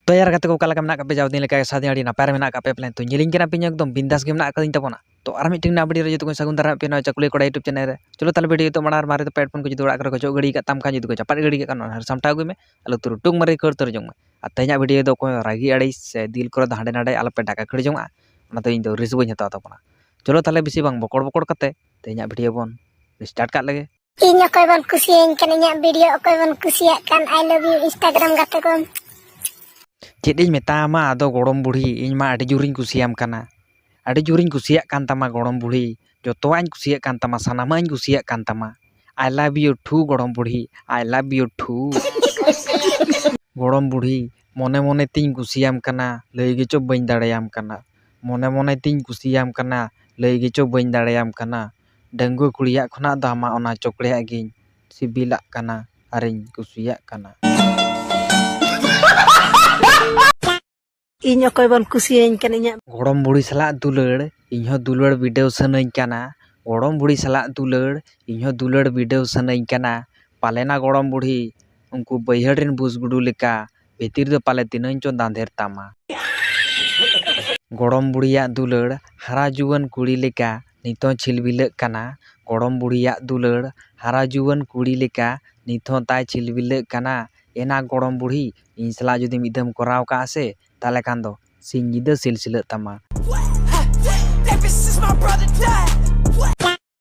तो यार गाते को काला मेना कापे जाव दिन लेका सादी आड़ी नापाय मेना कापे प्लान तो ᱧᱮᱞᱤᱧ ᱠᱟᱱᱟ ᱯᱮ एकदम बिंदास गे मेना कदिन तबना तो आर मिटिंग ना वीडियो रे जतो को सगुन दारा पे न चकुले कोड़ा यूट्यूब चैनल रे चलो ताले वीडियो तो मार मारे तो पेटफोन को जुदी ओड़ा करे को चो गड़ी का तम का जुदी को चपाट गड़ी का हर सामटा गई में आलो तुरु टुंग मारे कर तर जंग आ तेना वीडियो दो को रागी अड़ी से दिल कर हांडे नाडे आलो पे डाका खड़ जंग ना तो इन दो रिस बई हता तबना चलो ताले बिसी बांग बकड़ बकड़ कते तेना वीडियो बन स्टार्ट का लगे इन अकय बन कुसियन कन इᱧᱟᱜ वीडियो अकय बन कुसिया कन आई लव यू इंस्टाग्राम गाते को चेदिन मेतामा आदो गड़म बुढ़ी इन मा आडी जुरिन कुसियाम कना आडी जुरिन कुसिया कान तमा गड़म बुढ़ी जोतोआñ कुसिया कान तमा सानामाñ कुसिया कान तमा आई लव यू टू गड़म बुढ़ी आई लव यू टू गड़म बुढ़ी मने मने तिन कुसियाम कना लई गेचो बइन दाड़ेयाम कना मने मने तिन कुसियाम कना लई गेचो बइन दाड़ेयाम कना डंगु कुड़िया खना दामा ओना चोकड़िया गिन सिबिला कना आरिन कुसिया कना इन अकय बन कुसियन कन इᱧᱟᱜ गड़म बुढ़ी सला दुलड़ इन्हो दुलड़ वीडियो सनई कना गड़म बुढ़ी सला दुलड़ इन्हो दुलड़ वीडियो सनई कना पालेना गड़म बुढ़ी उनको बैहड़िन बुसगुडू लेका भितिर दो पाले तिनन चो दांधेर तामा गड़म बुढ़िया दुलड़ हारा जुवन कुड़ी लेका नितो छिलबिल कना गड़म बुढ़िया दुलड़ हारा जुवन कुड़ी लेका नितो ताय छिलबिल कना एना गड़म बुढ़ी इन सला जुदी मिदम कराव का से ताले खान दो सिंजिदा सिलसिला तमा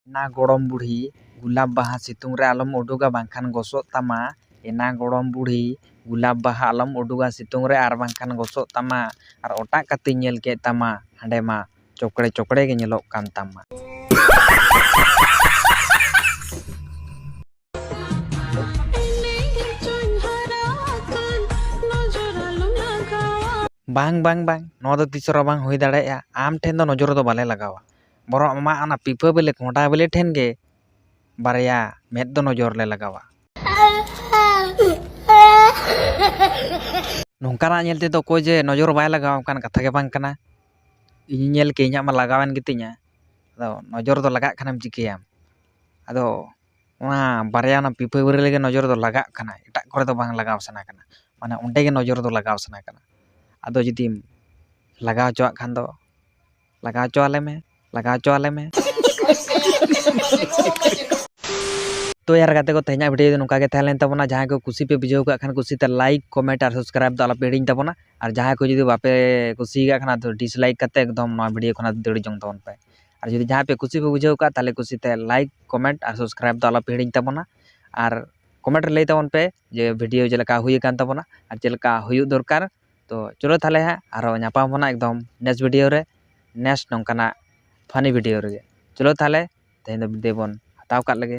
ना गड़म बुढ़ी गुलाब बाहा सितुंग रे आलम उडुगा बांखान गोसो तमा एना गड़म बुढ़ी गुलाब बाहा आलम उडुगा सितुंग रे आर बांखान गोसो तमा आर ओटा कते नेल के तमा हांडे मा चोकड़े चोकड़े गे नेलोक कान तमा बांग बांग बांग नो दो तीसरा बांग होई दाड़ेया आम ठेन दो नजर दो बाले लगावा बरो अमा आना पिपा बेले कोंटा बेले ठेन गे बारया मेद दो नजर ले लगावा नोंकाना नेलते तो कोई जे नजर बाय लगावा कान कथा गे बांग कना इन नेल के इᱧाग मा लगावन गितिña अदो नजर दो लगा खानम चिकेयाम अदो ओना बारया ना पिपा बेले लेगे नजर दो लगा खाना एटा करे दो बांग लगाव सना कना माने ओंडे गे नजर दो लगाव सना कना अदो जुदीम लगाव चोआ खान दो लगाव चोआले में तो यार गाते को तेना वीडियो दो नुका गे थालेन तबना जहां को खुशी पे बुझाव का खान खुशी ते लाइक कमेंट और सब्सक्राइब दो आला पे हिडिन तबना और जहां को जुदी बापे खुशी का खाना तो डिसलाइक करते एकदम नवा वीडियो खाना दड़ी जंग तबन पे और जुदी जहां पे खुशी पे बुझाव का ताले खुशी ते लाइक कमेंट और सब्सक्राइब दो आला पे हिडिन तबना और कमेंट लई तबन पे जे वीडियो जेलका हुई कान तबना और जेलका हुई दरकार तो चलो थाले हाँ आरो नापाम होना एकदम नेक्स्ट वीडियो रे नेक्स्ट नौकाना फानी वीडियो रे चलो थाले तेन वीडियो बन हताव का लगे।